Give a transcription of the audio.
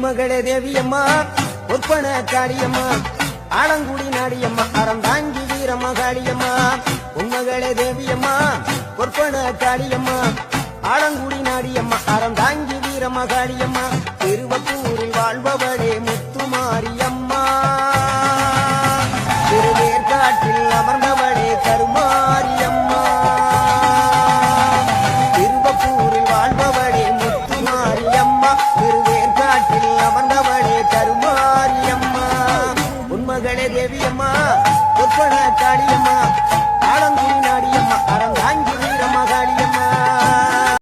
பொன்மகளே தேவியம்மா பொற்பன காளியம்மா ஆலங்குடி நாடியம்மா அறந்தாங்கி வீரம்மா காளியம்மா பொன்மகளே தேவியம்மா பொற்பன காளியம்மா ஆலங்குடி நாடியம்மா அறந்தாங்கி வீரம்மா காளியம்மா